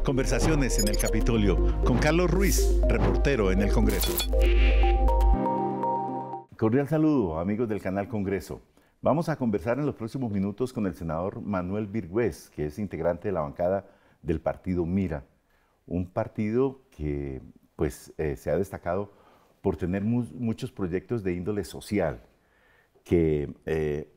Conversaciones en el Capitolio con Carlos Ruiz, reportero en el Congreso. Cordial saludo, amigos del canal Congreso. Vamos a conversar en los próximos minutos con el senador Manuel Virgües, que es integrante de la bancada del partido Mira, un partido que se ha destacado por tener muchos proyectos de índole social que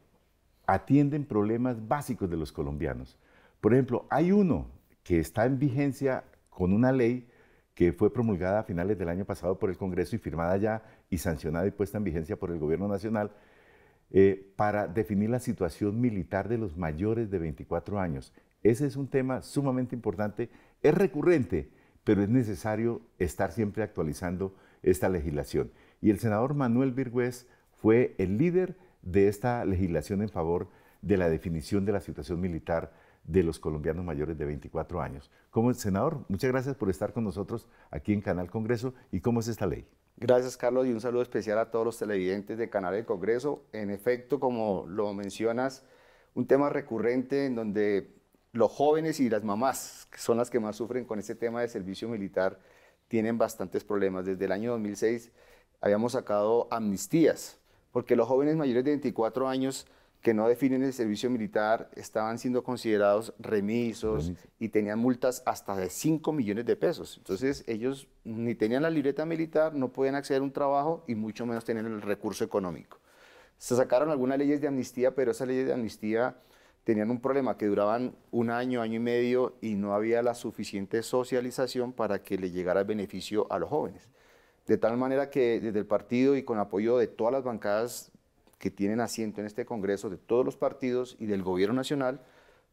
atienden problemas básicos de los colombianos. Por ejemplo, hay uno que está en vigencia con una ley que fue promulgada a finales del año pasado por el Congreso y firmada ya y sancionada y puesta en vigencia por el Gobierno Nacional para definir la situación militar de los mayores de 24 años. Ese es un tema sumamente importante, es recurrente, pero es necesario estar siempre actualizando esta legislación. Y el senador Manuel Virgües fue el líder de esta legislación en favor de la definición de la situación militar de los colombianos mayores de 24 años. Como senador, muchas gracias por estar con nosotros aquí en Canal Congreso. ¿Y cómo es esta ley? Gracias, Carlos, y un saludo especial a todos los televidentes de Canal del Congreso. En efecto, como lo mencionas, un tema recurrente en donde los jóvenes y las mamás, que son las que más sufren con este tema de servicio militar, tienen bastantes problemas. Desde el año 2006 habíamos sacado amnistías, porque los jóvenes mayores de 24 años que no definen el servicio militar estaban siendo considerados remisos y tenían multas hasta de 5 millones de pesos. Entonces ellos ni tenían la libreta militar, no podían acceder a un trabajo y mucho menos tenían el recurso económico. Se sacaron algunas leyes de amnistía, pero esas leyes de amnistía tenían un problema, que duraban un año, año y medio y no había la suficiente socialización para que le llegara el beneficio a los jóvenes. De tal manera que desde el partido y con apoyo de todas las bancadas que tienen asiento en este Congreso, de todos los partidos y del Gobierno Nacional,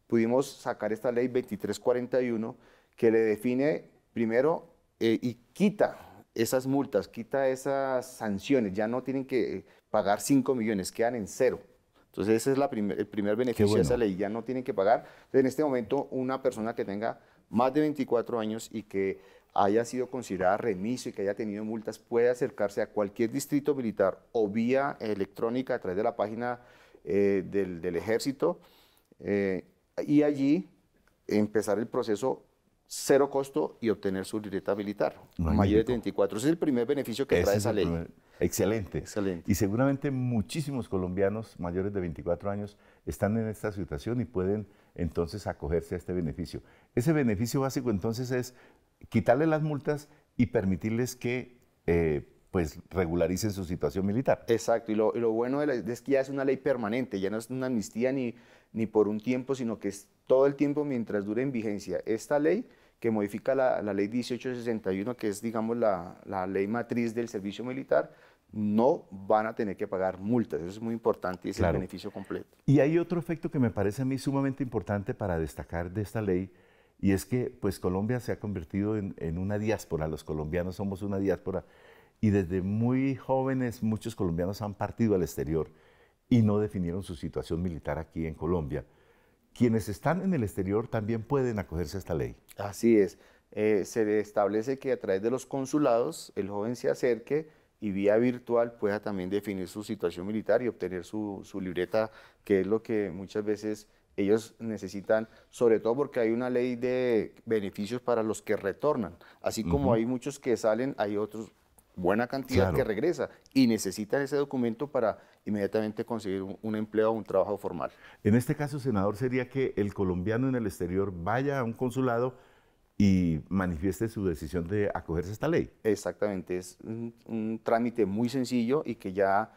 pudimos sacar esta ley 2341 que le define primero y quita esas multas, quita esas sanciones, ya no tienen que pagar 5 millones, quedan en cero. Entonces ese es el primer beneficio de esa ley, ya no tienen que pagar. Entonces, en este momento una persona que tenga más de 24 años y que haya sido considerada remiso y que haya tenido multas, puede acercarse a cualquier distrito militar o vía electrónica a través de la página del Ejército y allí empezar el proceso cero costo y obtener su libreta militar. Mayores de 24. Ese es el primer beneficio que trae esa ley. Excelente. Excelente. Y seguramente muchísimos colombianos mayores de 24 años están en esta situación y pueden entonces acogerse a este beneficio. Ese beneficio básico entonces es quitarle las multas y permitirles que regularicen su situación militar. Exacto, y lo bueno es que ya es una ley permanente, ya no es una amnistía ni por un tiempo, sino que es todo el tiempo mientras dure en vigencia. Esta ley que modifica la ley 1861, que es, digamos, la ley matriz del servicio militar, no van a tener que pagar multas. Eso es muy importante y es el beneficio completo. Y hay otro efecto que me parece a mí sumamente importante para destacar de esta ley, y es que pues Colombia se ha convertido en una diáspora. Los colombianos somos una diáspora y desde muy jóvenes muchos colombianos han partido al exterior y no definieron su situación militar aquí en Colombia. Quienes están en el exterior también pueden acogerse a esta ley. Así es. Se establece que a través de los consulados el joven se acerque y vía virtual pueda también definir su situación militar y obtener su libreta, que es lo que muchas veces ellos necesitan, sobre todo porque hay una ley de beneficios para los que retornan. Así como hay muchos que salen, hay otros, buena cantidad que regresa y necesitan ese documento para inmediatamente conseguir un empleo o un trabajo formal. En este caso, senador, sería que el colombiano en el exterior vaya a un consulado y manifieste su decisión de acogerse a esta ley. Exactamente, es un trámite muy sencillo y que ya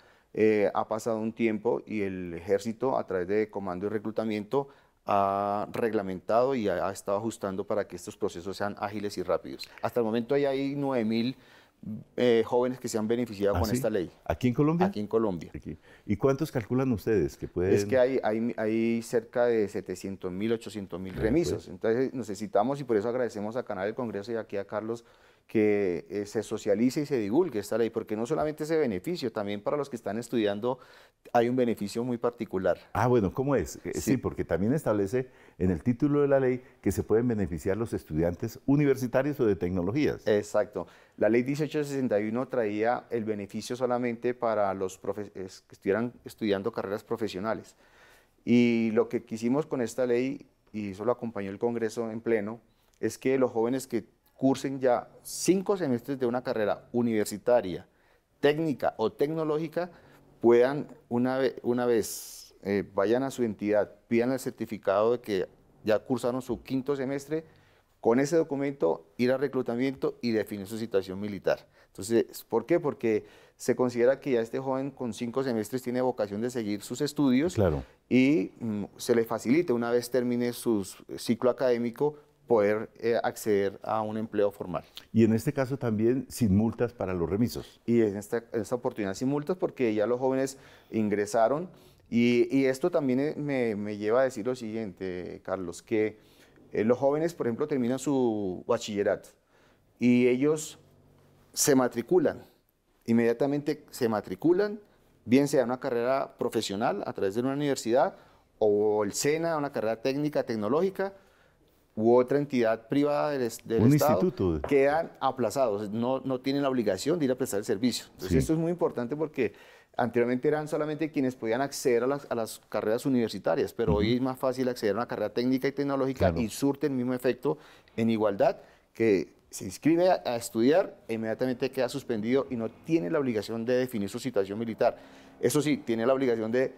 ha pasado un tiempo y el Ejército, a través de Comando y Reclutamiento, ha reglamentado y ha estado ajustando para que estos procesos sean ágiles y rápidos. Hasta el momento hay 9.000 jóvenes que se han beneficiado con esta ley. ¿Aquí en Colombia? Aquí en Colombia. Aquí. ¿Y cuántos calculan ustedes que pueden...? Es que hay cerca de 700.000, 800.000 remisos. Entonces necesitamos, y por eso agradecemos a Canal del Congreso y aquí a Carlos, que se socialice y se divulgue esta ley, porque no solamente ese beneficio, también para los que están estudiando hay un beneficio muy particular. Ah, bueno, ¿cómo es? Sí, porque también establece en el título de la ley que se pueden beneficiar los estudiantes universitarios o de tecnologías. Exacto. La ley 1861 traía el beneficio solamente para los que estuvieran estudiando carreras profesionales. Y lo que quisimos con esta ley, y eso lo acompañó el Congreso en pleno, es que los jóvenes que cursen ya 5 semestres de una carrera universitaria, técnica o tecnológica, puedan una vez vayan a su entidad, pidan el certificado de que ya cursaron su 5.º semestre, con ese documento ir al reclutamiento y definir su situación militar. Entonces, ¿por qué? Porque se considera que ya este joven con 5 semestres tiene vocación de seguir sus estudios, Claro. y se le facilita, una vez termine su ciclo académico, poder acceder a un empleo formal. Y en este caso también sin multas para los remisos. Y en esta oportunidad sin multas, porque ya los jóvenes ingresaron. Y esto también me lleva a decir lo siguiente, Carlos, que los jóvenes, por ejemplo, terminan su bachillerato y ellos se matriculan, inmediatamente se matriculan, bien sea una carrera profesional a través de una universidad o el SENA, una carrera técnica, tecnológica, u otra entidad privada del Un Estado, instituto. quedan aplazados, no tienen la obligación de ir a prestar el servicio. Entonces, Sí. esto es muy importante porque anteriormente eran solamente quienes podían acceder a las carreras universitarias, pero hoy es más fácil acceder a una carrera técnica y tecnológica, Claro. y surte el mismo efecto en igualdad, que se inscribe a estudiar e inmediatamente queda suspendido y no tiene la obligación de definir su situación militar. Eso sí, tiene la obligación de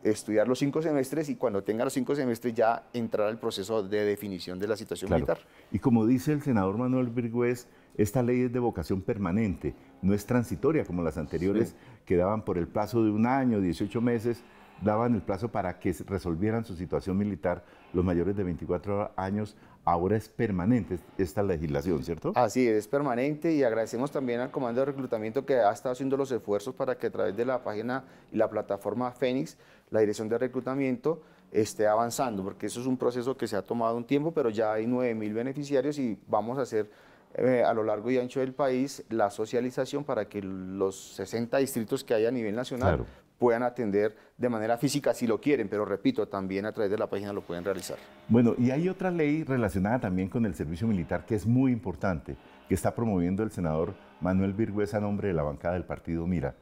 estudiar los 5 semestres y cuando tenga los 5 semestres ya entrar al proceso de definición de la situación Claro. militar. Y como dice el senador Manuel Virgües, esta ley es de vocación permanente, no es transitoria como las anteriores, Sí. que daban por el plazo de 1 año, 18 meses, daban el plazo para que resolvieran su situación militar los mayores de 24 años. Ahora es permanente esta legislación, ¿cierto? Así es permanente, y agradecemos también al Comando de Reclutamiento, que ha estado haciendo los esfuerzos para que a través de la página y la plataforma Fénix, la Dirección de Reclutamiento, esté avanzando, porque eso es un proceso que se ha tomado un tiempo, pero ya hay 9.000 beneficiarios y vamos a hacer a lo largo y ancho del país la socialización para que los 60 distritos que hay a nivel nacional Claro. puedan atender de manera física si lo quieren, pero repito, también a través de la página lo pueden realizar. Bueno, y hay otra ley relacionada también con el servicio militar que es muy importante, que está promoviendo el senador Manuel Virgües a nombre de la bancada del partido Mira,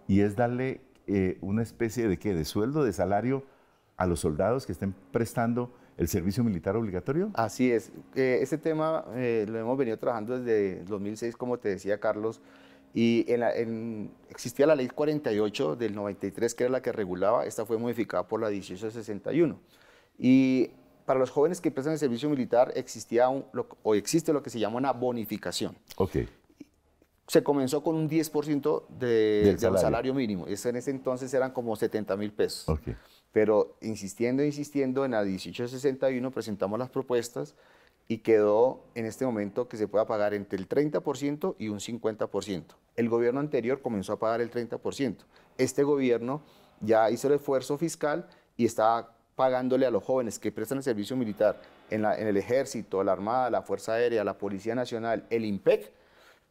y es darle una especie de, ¿qué?, de sueldo, de salario a los soldados que estén prestando el servicio militar obligatorio. Así es. Este tema lo hemos venido trabajando desde 2006, como te decía Carlos, y existía la ley 48 del 93, que era la que regulaba. Esta fue modificada por la 1861. Y para los jóvenes que prestan el servicio militar existe lo que se llama una bonificación. Ok. Se comenzó con un 10% Del del salario mínimo. En ese entonces eran como 70.000 pesos. Ok. Pero insistiendo, en la 1861 presentamos las propuestas y quedó en este momento que se pueda pagar entre el 30% y un 50%. El gobierno anterior comenzó a pagar el 30%. Este gobierno ya hizo el esfuerzo fiscal y está pagándole a los jóvenes que prestan el servicio militar en el Ejército, la Armada, la Fuerza Aérea, la Policía Nacional, el IMPEC,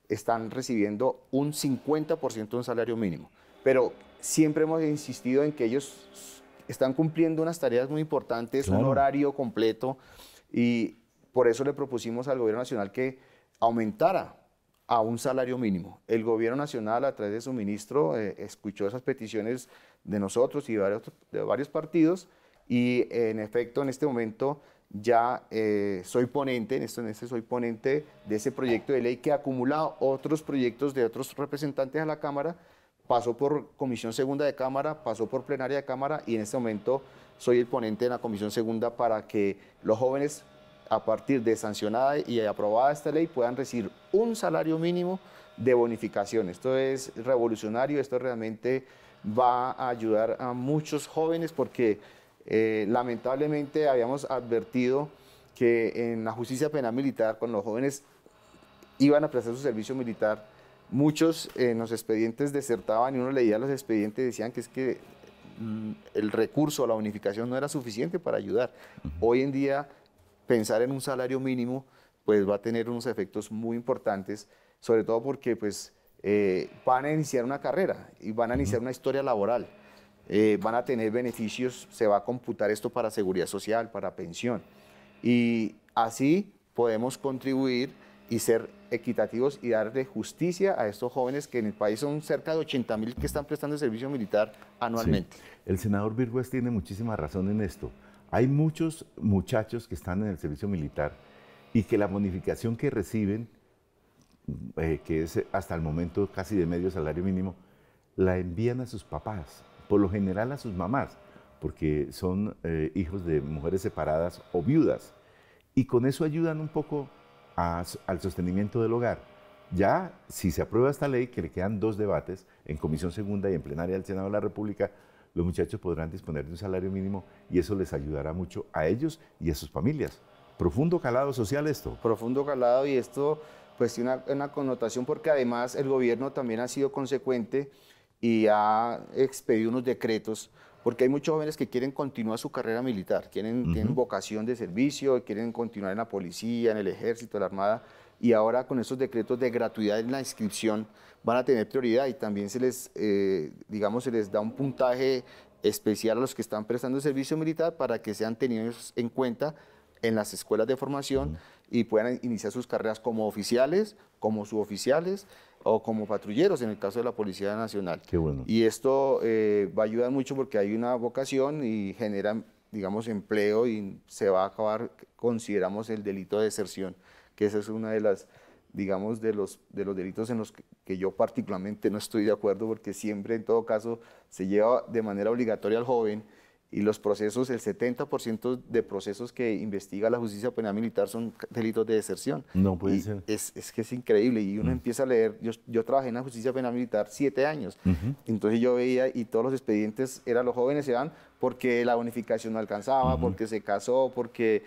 están recibiendo un 50% de un salario mínimo. Pero siempre hemos insistido en que ellos están cumpliendo unas tareas muy importantes, Claro. un horario completo, y por eso le propusimos al gobierno nacional que aumentara a un salario mínimo. El gobierno nacional, a través de su ministro, escuchó esas peticiones de nosotros y de varios partidos, y en efecto en este momento ya soy ponente, soy ponente de ese proyecto de ley que ha acumulado otros proyectos de otros representantes a la Cámara. Pasó por Comisión Segunda de Cámara, pasó por Plenaria de Cámara, y en este momento soy el ponente en la Comisión Segunda para que los jóvenes, a partir de sancionada y aprobada esta ley, puedan recibir un salario mínimo de bonificación. Esto es revolucionario, esto realmente va a ayudar a muchos jóvenes, porque lamentablemente habíamos advertido que en la justicia penal militar, cuando los jóvenes iban a prestar su servicio militar, muchos en los expedientes desertaban, y uno leía los expedientes y decían que es que el recurso, la bonificación no era suficiente para ayudar. Hoy en día, pensar en un salario mínimo pues va a tener unos efectos muy importantes, sobre todo porque pues van a iniciar una carrera y van a iniciar una historia laboral, van a tener beneficios, se va a computar esto para seguridad social, para pensión, y así podemos contribuir y ser equitativos y darle justicia a estos jóvenes, que en el país son cerca de 80.000 que están prestando el servicio militar anualmente. Sí. El senador Virgües tiene muchísima razón en esto. Hay muchos muchachos que están en el servicio militar y que la bonificación que reciben, que es hasta el momento casi de medio salario mínimo, la envían a sus papás, por lo general a sus mamás, porque son hijos de mujeres separadas o viudas, y con eso ayudan un poco al sostenimiento del hogar. Ya, si se aprueba esta ley, que le quedan 2 debates, en Comisión Segunda y en plenaria del Senado de la República, los muchachos podrán disponer de un salario mínimo y eso les ayudará mucho a ellos y a sus familias. Profundo calado social esto. Profundo calado, y esto pues tiene una connotación porque además el gobierno también ha sido consecuente y ha expedido unos decretos, porque hay muchos jóvenes que quieren continuar su carrera militar, tienen vocación de servicio, quieren continuar en la policía, en el ejército, en la armada, y ahora con estos decretos de gratuidad en la inscripción van a tener prioridad y también se les, digamos, se les da un puntaje especial a los que están prestando servicio militar para que sean tenidos en cuenta en las escuelas de formación y puedan iniciar sus carreras como oficiales, como suboficiales o como patrulleros en el caso de la Policía Nacional. Qué bueno. Y esto va a ayudar mucho porque hay una vocación y genera, digamos, empleo y se va a acabar, consideramos, el delito de deserción, que esa es una de las, digamos, de los delitos en los que yo particularmente no estoy de acuerdo, porque siempre, en todo caso, se lleva de manera obligatoria al joven y los procesos, el 70% de procesos que investiga la justicia penal militar son delitos de deserción. No puede ser. Es que es increíble y uno empieza a leer, yo trabajé en la justicia penal militar 7 años, entonces yo veía y todos los expedientes los jóvenes se dan porque la bonificación no alcanzaba, porque se casó, porque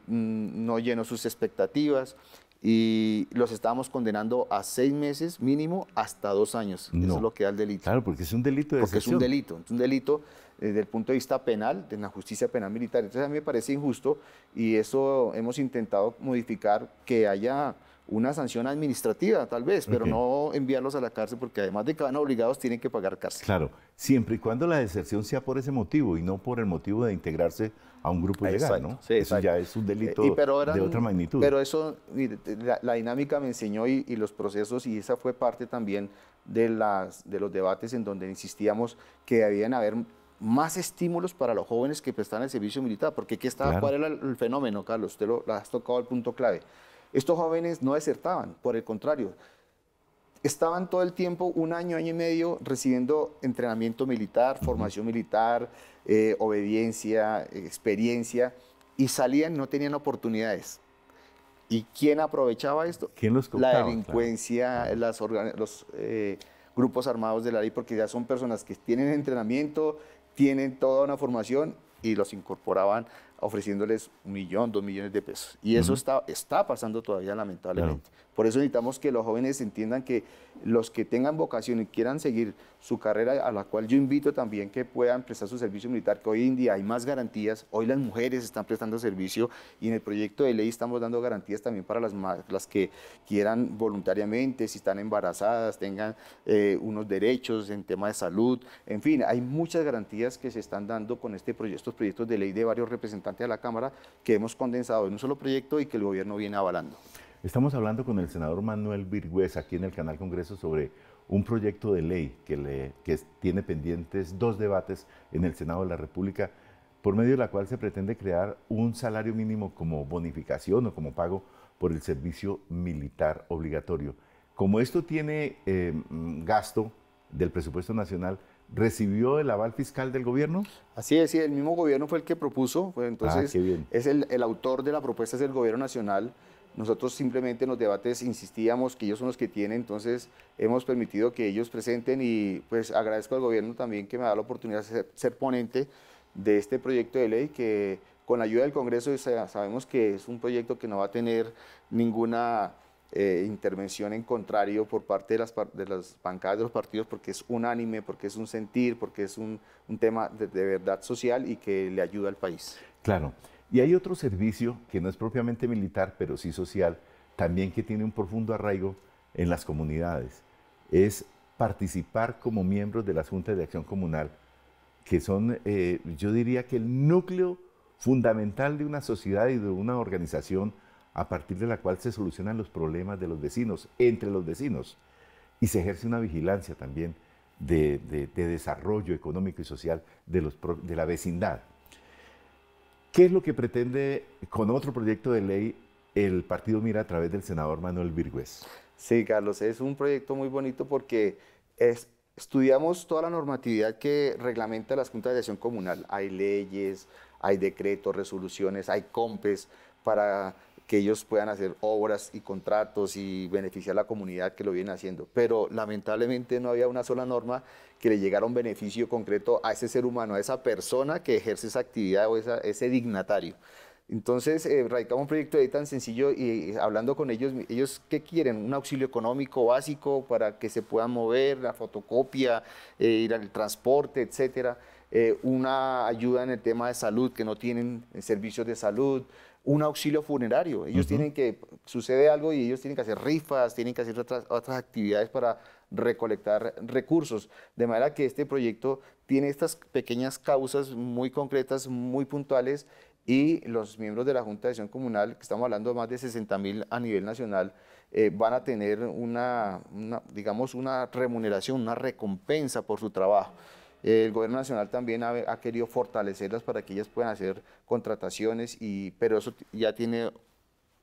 no llenó sus expectativas. Y los estábamos condenando a 6 meses mínimo hasta 2 años. No. Eso es lo que da el delito. Claro, porque es un delito de deserción. Porque es un delito desde el punto de vista penal, de la justicia penal militar. Entonces a mí me parece injusto y eso hemos intentado modificar, que haya una sanción administrativa tal vez, pero no enviarlos a la cárcel, porque además de que van obligados tienen que pagar cárcel. Claro, siempre y cuando la deserción sea por ese motivo y no por el motivo de integrarse a un grupo ilegal, ¿no? Sí, eso ya es un delito de otra magnitud. Pero eso, la dinámica me enseñó y los procesos, y esa fue parte también de los debates en donde insistíamos que debían haber más estímulos para los jóvenes que prestan el servicio militar, porque ¿cuál era el fenómeno, Carlos? Usted lo has tocado el punto clave. Estos jóvenes no desertaban, por el contrario, estaban todo el tiempo, 1 año, año y medio, recibiendo entrenamiento militar, formación militar, obediencia, experiencia, y salían, no tenían oportunidades. ¿Y quién aprovechaba esto? ¿Quién los cooptaba? La delincuencia, claro. Los grupos armados de la ley, porque ya son personas que tienen entrenamiento, tienen toda una formación y los incorporaban ofreciéndoles 1 millón, 2 millones de pesos. Y eso está pasando todavía, lamentablemente. Claro. Por eso necesitamos que los jóvenes entiendan que los que tengan vocación y quieran seguir su carrera, a la cual yo invito también que puedan prestar su servicio militar, que hoy en día hay más garantías, hoy las mujeres están prestando servicio y en el proyecto de ley estamos dando garantías también para las que quieran voluntariamente, si están embarazadas, tengan unos derechos en tema de salud, en fin, hay muchas garantías que se están dando con estos proyectos de ley de varios representantes de la Cámara que hemos condensado en un solo proyecto y que el gobierno viene avalando. Estamos hablando con el senador Manuel Virgües aquí en el Canal Congreso sobre un proyecto de ley que tiene pendientes 2 debates en el Senado de la República, por medio de la cual se pretende crear un salario mínimo como bonificación o como pago por el servicio militar obligatorio. Como esto tiene gasto del presupuesto nacional, ¿recibió el aval fiscal del gobierno? Así es, sí, el mismo gobierno fue el que propuso, entonces qué bien. Es el autor de la propuesta, es el gobierno nacional. Nosotros simplemente en los debates insistíamos que ellos son los que tienen, entonces hemos permitido que ellos presenten y pues agradezco al gobierno también que me da la oportunidad de ser ponente de este proyecto de ley que con la ayuda del Congreso sabemos que es un proyecto que no va a tener ninguna intervención en contrario por parte de las bancadas de los partidos, porque es unánime, porque es un sentir, porque es un tema de verdad social y que le ayuda al país. Claro. Y hay otro servicio que no es propiamente militar, pero sí social, también que tiene un profundo arraigo en las comunidades. Es participar como miembros de las juntas de acción comunal, que son, yo diría que el núcleo fundamental de una sociedad y de una organización a partir de la cual se solucionan los problemas de los vecinos, entre los vecinos. Y se ejerce una vigilancia también de desarrollo económico y social de la vecindad. ¿Qué es lo que pretende con otro proyecto de ley el partido Mira a través del senador Manuel Virgües? Sí, Carlos, es un proyecto muy bonito porque estudiamos toda la normatividad que reglamenta las juntas de acción comunal. Hay leyes, hay decretos, resoluciones, hay COMPES para que ellos puedan hacer obras y contratos y beneficiar a la comunidad que lo vienen haciendo. Pero lamentablemente no había una sola norma que le llegara un beneficio concreto a ese ser humano, a esa persona que ejerce esa actividad o ese dignatario. Entonces, radicamos un proyecto de ahí tan sencillo y hablando con ellos, ellos ¿qué quieren? Un auxilio económico básico para que se puedan mover, la fotocopia, ir al transporte, etcétera. Una ayuda en el tema de salud, que no tienen servicios de salud, un auxilio funerario. Ellos tienen que, sucede algo y ellos tienen que hacer rifas, tienen que hacer otras actividades para recolectar recursos. De manera que este proyecto tiene estas pequeñas causas muy concretas, muy puntuales, y los miembros de la Junta de Acción Comunal, que estamos hablando de más de 60.000 a nivel nacional, van a tener digamos, una remuneración, una recompensa por su trabajo. El gobierno nacional también ha querido fortalecerlas para que ellas puedan hacer contrataciones, pero eso ya tiene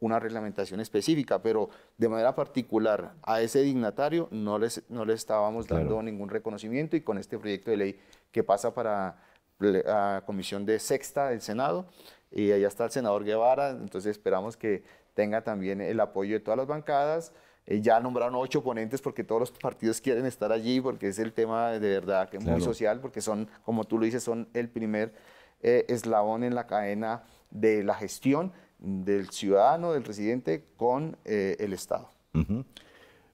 una reglamentación específica, pero de manera particular a ese dignatario no le estábamos dando ningún reconocimiento, y con este proyecto de ley que pasa para la Comisión de Sexta del Senado, y allá está el senador Guevara, entonces esperamos que tenga también el apoyo de todas las bancadas. Ya nombraron 8 ponentes porque todos los partidos quieren estar allí, porque es el tema de verdad que es muy social, porque son, como tú lo dices, son el primer eslabón en la cadena de la gestión del ciudadano, del residente con el Estado.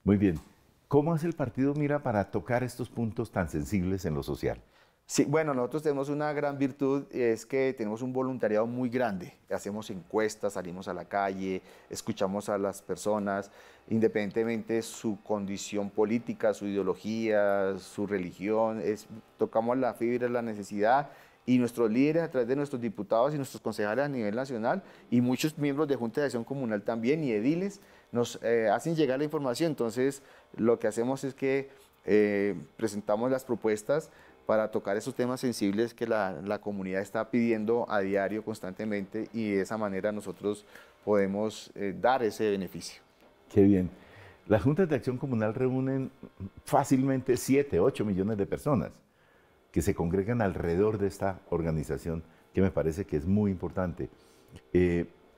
Muy bien. ¿Cómo hace el partido Mira para tocar estos puntos tan sensibles en lo social? Sí, bueno, nosotros tenemos una gran virtud, y es que tenemos un voluntariado muy grande. Hacemos encuestas, salimos a la calle, escuchamos a las personas, independientemente de su condición política, su ideología, su religión, tocamos la fibra, la necesidad, y nuestros líderes a través de nuestros diputados y nuestros concejales a nivel nacional y muchos miembros de Junta de Acción Comunal también y ediles nos hacen llegar la información. Entonces, lo que hacemos es que presentamos las propuestas para tocar esos temas sensibles que la comunidad está pidiendo a diario, constantemente, y de esa manera nosotros podemos dar ese beneficio. Qué bien. Las juntas de acción comunal reúnen fácilmente 7, 8 millones de personas que se congregan alrededor de esta organización, que me parece que es muy importante.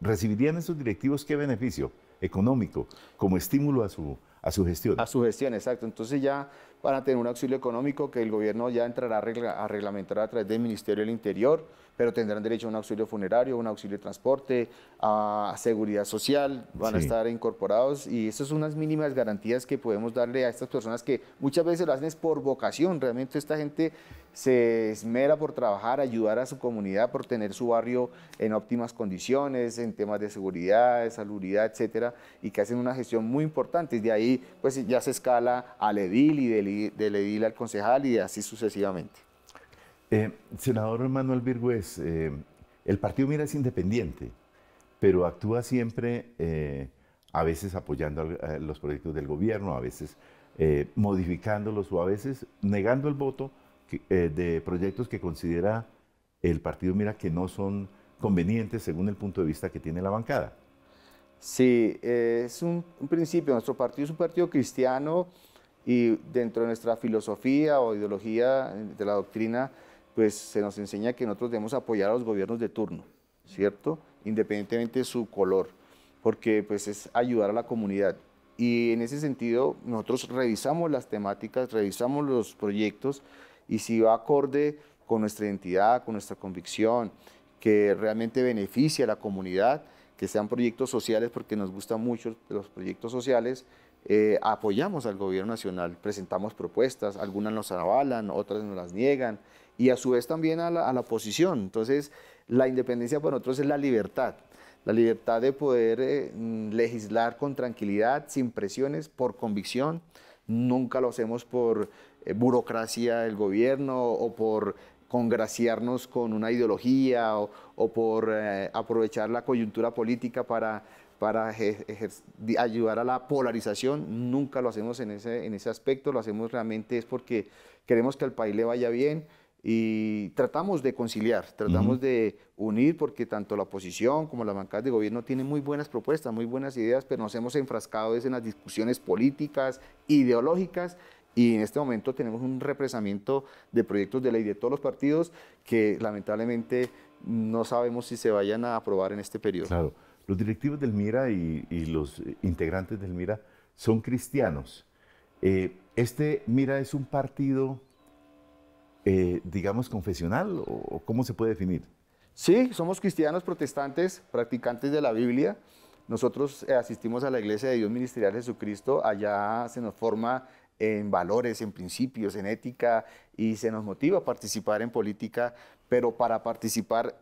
¿Recibirían esos directivos qué beneficio económico como estímulo a su gestión? A su gestión, exacto. Entonces ya van a tener un auxilio económico que el gobierno ya entrará a reglamentar a través del Ministerio del Interior, pero tendrán derecho a un auxilio funerario, un auxilio de transporte, a seguridad social, van a estar incorporados, y esas son unas mínimas garantías que podemos darle a estas personas que muchas veces lo hacen es por vocación. Realmente esta gente se esmera por trabajar, ayudar a su comunidad, por tener su barrio en óptimas condiciones, en temas de seguridad, de salubridad, etcétera, y que hacen una gestión muy importante. De ahí pues ya se escala al edil y del edil al concejal y así sucesivamente. Senador Manuel Virgües, el partido Mira es independiente, pero actúa siempre, a veces apoyando los proyectos del gobierno, a veces modificándolos o a veces negando el voto de proyectos que considera el partido Mira que no son convenientes según el punto de vista que tiene la bancada. Sí, es un principio. Nuestro partido es un partido cristiano y dentro de nuestra filosofía o ideología de la doctrina, pues se nos enseña que nosotros debemos apoyar a los gobiernos de turno, ¿cierto? Independientemente de su color, porque pues es ayudar a la comunidad. Y en ese sentido, nosotros revisamos las temáticas, revisamos los proyectos, y si va acorde con nuestra identidad, con nuestra convicción, que realmente beneficia a la comunidad, que sean proyectos sociales, porque nos gustan mucho los proyectos sociales, apoyamos al gobierno nacional, presentamos propuestas, algunas nos avalan, otras nos las niegan, y a su vez también a la oposición. Entonces, la independencia para nosotros es la libertad de poder legislar con tranquilidad, sin presiones, por convicción. Nunca lo hacemos por burocracia del gobierno o por congraciarnos con una ideología o por aprovechar la coyuntura política para ayudar a la polarización. Nunca lo hacemos en ese aspecto, lo hacemos realmente es porque queremos que al país le vaya bien, y tratamos de conciliar, tratamos de unir porque tanto la oposición como las bancadas de gobierno tienen muy buenas propuestas, muy buenas ideas, pero nos hemos enfrascado en las discusiones políticas, ideológicas, y en este momento tenemos un represamiento de proyectos de ley de todos los partidos que lamentablemente no sabemos si se vayan a aprobar en este periodo. Claro, los directivos del MIRA y los integrantes del MIRA son cristianos. ¿Este MIRA es un partido, digamos, confesional o cómo se puede definir? Sí, somos cristianos protestantes, practicantes de la Biblia. Nosotros asistimos a la Iglesia de Dios Ministerial de Jesucristo. Allá se nos forma en valores, en principios, en ética y se nos motiva a participar en política, pero para participar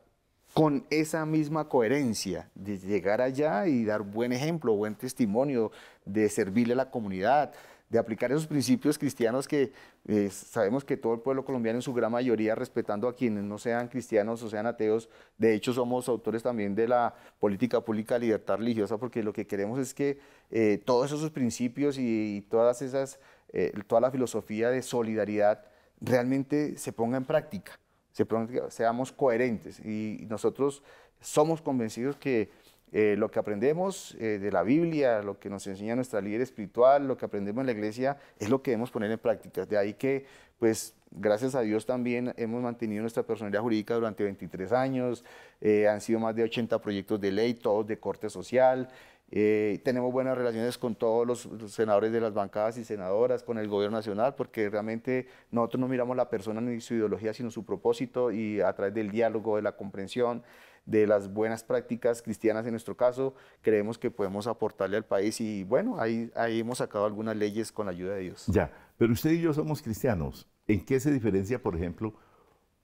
con esa misma coherencia de llegar allá y dar buen ejemplo, buen testimonio, de servirle a la comunidad, de aplicar esos principios cristianos que sabemos que todo el pueblo colombiano en su gran mayoría, respetando a quienes no sean cristianos o sean ateos, de hecho somos autores también de la política pública de libertad religiosa, porque lo que queremos es que todos esos principios y todas esas, toda la filosofía de solidaridad realmente se ponga en práctica, seamos coherentes, y nosotros somos convencidos que lo que aprendemos de la Biblia, lo que nos enseña nuestra líder espiritual, lo que aprendemos en la iglesia, es lo que debemos poner en práctica. De ahí que, pues, gracias a Dios también hemos mantenido nuestra personalidad jurídica durante 23 años, han sido más de 80 proyectos de ley, todos de corte social. Tenemos buenas relaciones con todos los senadores de las bancadas y senadoras, con el gobierno nacional, porque realmente nosotros no miramos la persona ni su ideología, sino su propósito, y a través del diálogo, de la comprensión, de las buenas prácticas cristianas en nuestro caso, creemos que podemos aportarle al país y bueno, ahí hemos sacado algunas leyes con la ayuda de Dios. Ya, pero usted y yo somos cristianos. ¿En qué se diferencia, por ejemplo,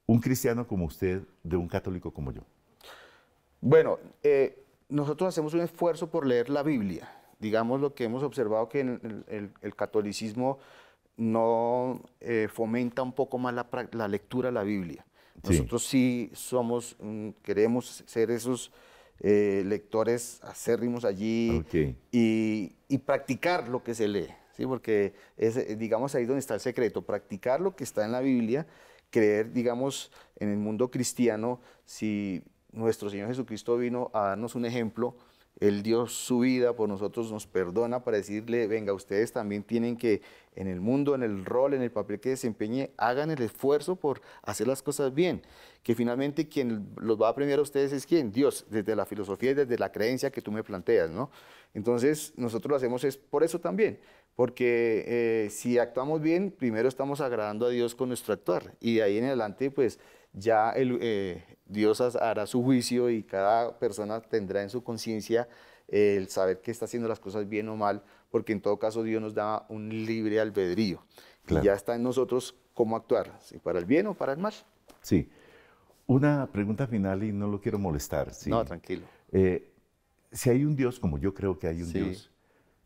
un cristiano como usted de un católico como yo? Bueno, nosotros hacemos un esfuerzo por leer la Biblia. Digamos lo que hemos observado que el catolicismo no fomenta un poco más la lectura de la Biblia. Nosotros sí somos, queremos ser esos lectores acérrimos allí y practicar lo que se lee, ¿sí? Porque es, digamos, ahí donde está el secreto, practicar lo que está en la Biblia, creer, digamos, en el mundo cristiano. Si nuestro Señor Jesucristo vino a darnos un ejemplo, Él dio su vida por nosotros, nos perdona para decirle, venga, ustedes también tienen que, en el mundo, en el rol, en el papel que desempeñe, hagan el esfuerzo por hacer las cosas bien. Que finalmente quien los va a premiar a ustedes es ¿quién? Dios, desde la filosofía y desde la creencia que tú me planteas, ¿no? Entonces, nosotros lo hacemos es por eso también, porque si actuamos bien, primero estamos agradando a Dios con nuestro actuar, y de ahí en adelante, pues, ya Dios hará su juicio y cada persona tendrá en su conciencia el saber que está haciendo las cosas bien o mal, porque en todo caso Dios nos da un libre albedrío. Claro. Y ya está en nosotros cómo actuar, si para el bien o para el mal. Sí. Una pregunta final y no lo quiero molestar. ¿Sí? No, tranquilo. Si hay un Dios, como yo creo que hay un Dios,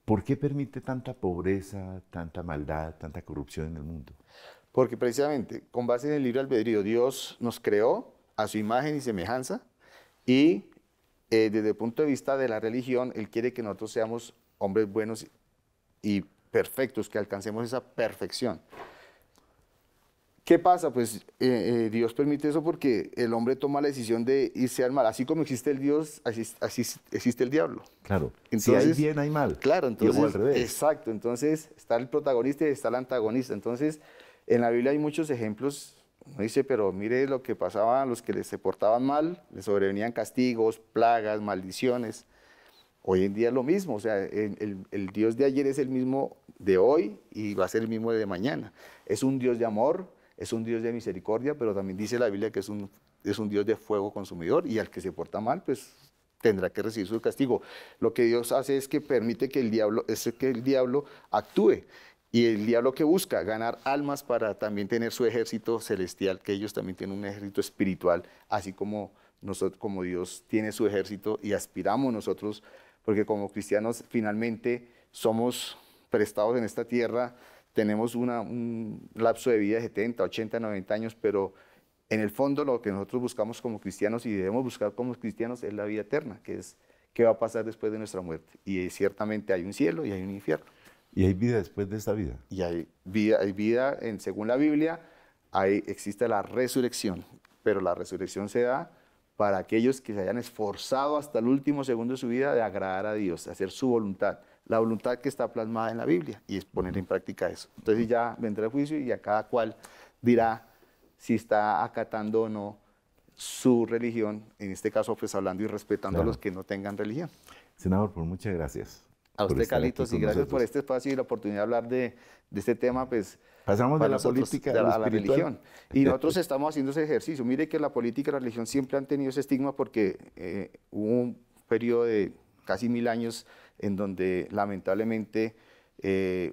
¿por qué permite tanta pobreza, tanta maldad, tanta corrupción en el mundo? Porque precisamente, con base en el libre albedrío, Dios nos creó a su imagen y semejanza, y desde el punto de vista de la religión, Él quiere que nosotros seamos hombres buenos y perfectos, que alcancemos esa perfección. ¿Qué pasa? Pues Dios permite eso porque el hombre toma la decisión de irse al mal. Así como existe el Dios, así existe el diablo. Claro, entonces, si hay bien, hay mal. Claro, entonces, y al revés. Exacto, entonces está el protagonista y está el antagonista. Entonces, en la Biblia hay muchos ejemplos. Uno dice, pero mire lo que pasaba a los que se portaban mal, les sobrevenían castigos, plagas, maldiciones. Hoy en día es lo mismo, o sea, el Dios de ayer es el mismo de hoy y va a ser el mismo de mañana. Es un Dios de amor, es un Dios de misericordia, pero también dice la Biblia que es un Dios de fuego consumidor, y al que se porta mal, pues tendrá que recibir su castigo. Lo que Dios hace es que permite que el diablo actúe. Y el diablo que busca ganar almas para también tener su ejército celestial, que ellos también tienen un ejército espiritual, así como nosotros, como Dios tiene su ejército, y aspiramos nosotros, porque como cristianos finalmente somos prestados en esta tierra, tenemos un lapso de vida de 70, 80, 90 años, pero en el fondo lo que nosotros buscamos como cristianos y debemos buscar como cristianos es la vida eterna, que es qué va a pasar después de nuestra muerte. Y ciertamente hay un cielo y hay un infierno. ¿Y hay vida después de esta vida? Y hay vida según la Biblia, ahí existe la resurrección, pero la resurrección se da para aquellos que se hayan esforzado hasta el último segundo de su vida de agradar a Dios, de hacer su voluntad, la voluntad que está plasmada en la Biblia, y es poner en práctica eso. Entonces ya vendrá el juicio y a cada cual dirá si está acatando o no su religión, en este caso pues hablando y respetando a los que no tengan religión. Senador, pues muchas gracias. A usted, Carlitos, y gracias por este espacio y la oportunidad de hablar de este tema, pues pasamos de la política a la religión. Y nosotros estamos haciendo ese ejercicio. Mire que la política y la religión siempre han tenido ese estigma porque hubo un periodo de casi 1000 años en donde lamentablemente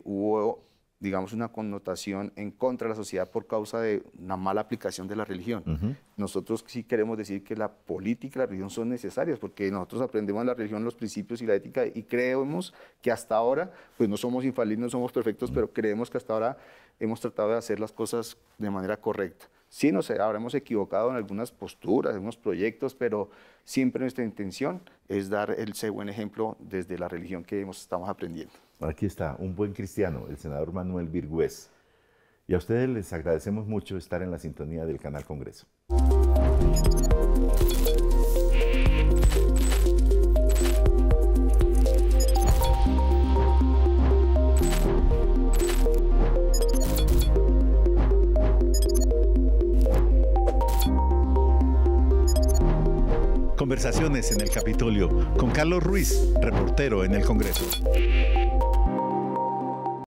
hubo, digamos, una connotación en contra de la sociedad por causa de una mala aplicación de la religión. Nosotros sí queremos decir que la política y la religión son necesarias porque nosotros aprendemos en la religión los principios y la ética y creemos que hasta ahora, pues no somos infalibles, no somos perfectos, pero creemos que hasta ahora hemos tratado de hacer las cosas de manera correcta. Sí, nos habremos equivocado en algunas posturas, en algunos proyectos, pero siempre nuestra intención es dar ese buen ejemplo desde la religión que estamos aprendiendo. Aquí está, un buen cristiano, el senador Manuel Virgües. Y a ustedes les agradecemos mucho estar en la sintonía del Canal Congreso. Conversaciones en el Capitolio con Carlos Ruiz, reportero en el Congreso.